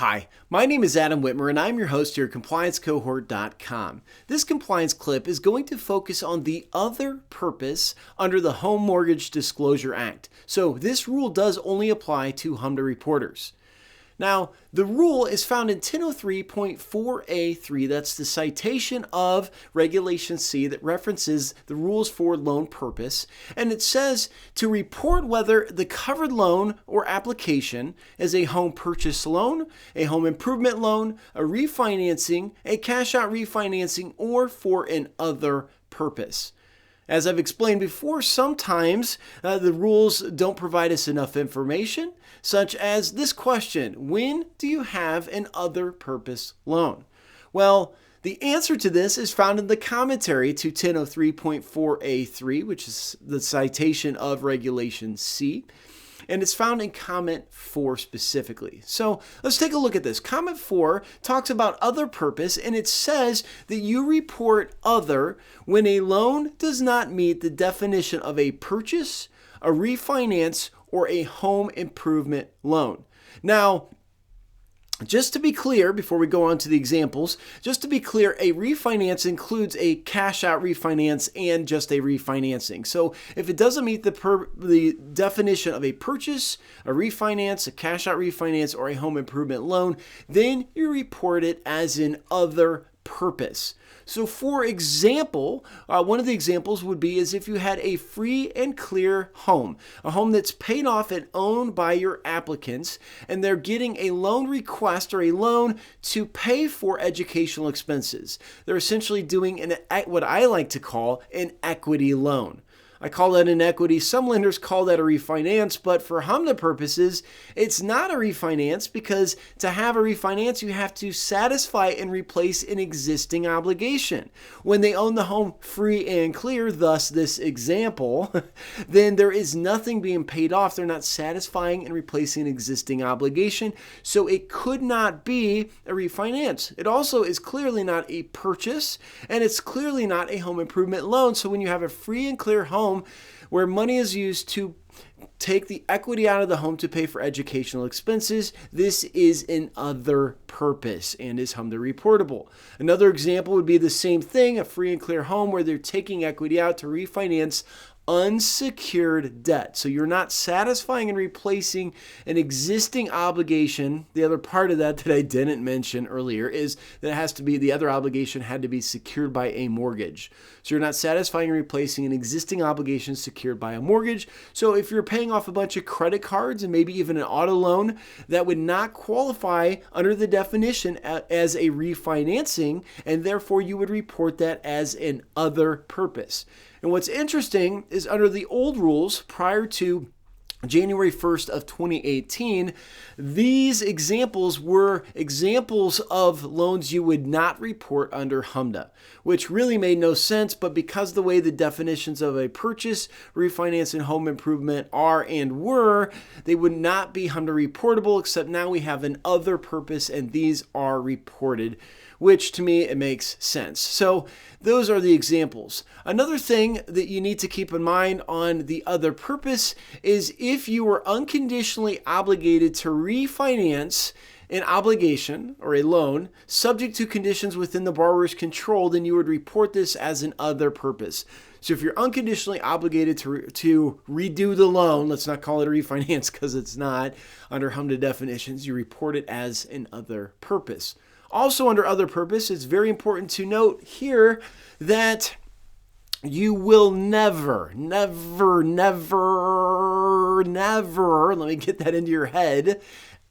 Hi, my name is Adam Whitmer and I'm your host here at ComplianceCohort.com. This compliance clip is going to focus on the other purpose under the Home Mortgage Disclosure Act. So this rule does only apply to HMDA reporters. Now, the rule is found in 1003.4A3. That's the citation of Regulation C that references the rules for loan purpose. And it says to report whether the covered loan or application is a home purchase loan, a home improvement loan, a refinancing, a cash-out refinancing, or for an other purpose. As I've explained before, sometimes the rules don't provide us enough information, such as this question: when do you have an other purpose loan? Well, the answer to this is found in the commentary to 1003.4A3, which is the citation of Regulation C. And it's found in comment 4 specifically. So let's take a look at this. Comment 4 talks about other purpose, and it says that you report other when a loan does not meet the definition of a purchase, a refinance, or a home improvement loan. Now, just to be clear, before we go on to the examples, just to be clear, a refinance includes a cash-out refinance and just a refinancing. So if it doesn't meet the definition of a purchase, a refinance, a cash-out refinance, or a home improvement loan, then you report it as an other purpose. So for example, one of the examples would be as if you had a free and clear home, a home that's paid off and owned by your applicants, and they're getting a loan request or a loan to pay for educational expenses. They're essentially doing what I like to call an equity loan. I call that an equity. Some lenders call that a refinance, but for HMDA purposes, it's not a refinance because to have a refinance, you have to satisfy and replace an existing obligation. When they own the home free and clear, thus this example, then there is nothing being paid off. They're not satisfying and replacing an existing obligation, so it could not be a refinance. It also is clearly not a purchase, and it's clearly not a home improvement loan. So when you have a free and clear home where money is used to take the equity out of the home to pay for educational expenses, this is an other purpose and is HMDA reportable. Another example would be the same thing, a free and clear home where they're taking equity out to refinance unsecured debt. So you're not satisfying and replacing an existing obligation. The other part of that I didn't mention earlier is that the other obligation had to be secured by a mortgage. So you're not satisfying and replacing an existing obligation secured by a mortgage. So if you're paying off a bunch of credit cards and maybe even an auto loan, that would not qualify under the definition as a refinancing, and therefore you would report that as an other purpose. And what's interesting is under the old rules prior to January 1st of 2018, these examples were examples of loans you would not report under HMDA, which really made no sense, but because the way the definitions of a purchase, refinance, and home improvement are and were, they would not be HMDA reportable, except now we have an other purpose and these are reported, which to me, it makes sense. So those are the examples. Another thing that you need to keep in mind on the other purpose is if you were unconditionally obligated to refinance an obligation or a loan subject to conditions within the borrower's control, then you would report this as an other purpose. So if you're unconditionally obligated to redo the loan, let's not call it a refinance because it's not, under HMDA definitions, you report it as an other purpose. Also under other purpose, it's very important to note here that you will never, let me get that into your head,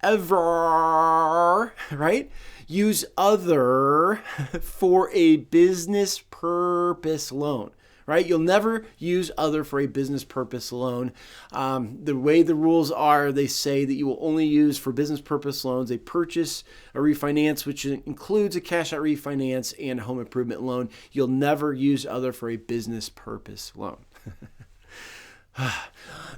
ever, right? Use other for a business purpose loan. Right? You'll never use other for a business purpose loan. The way the rules are, they say that you will only use for business purpose loans a purchase, a refinance, which includes a cash out refinance and a home improvement loan. You'll never use other for a business purpose loan.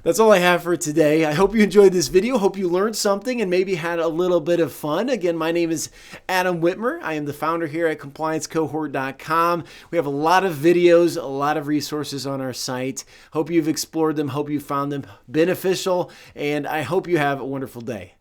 That's all I have for today. I hope you enjoyed this video. Hope you learned something and maybe had a little bit of fun. Again, my name is Adam Whitmer. I am the founder here at ComplianceCohort.com. We have a lot of videos, a lot of resources on our site. Hope you've explored them. Hope you found them beneficial. And I hope you have a wonderful day.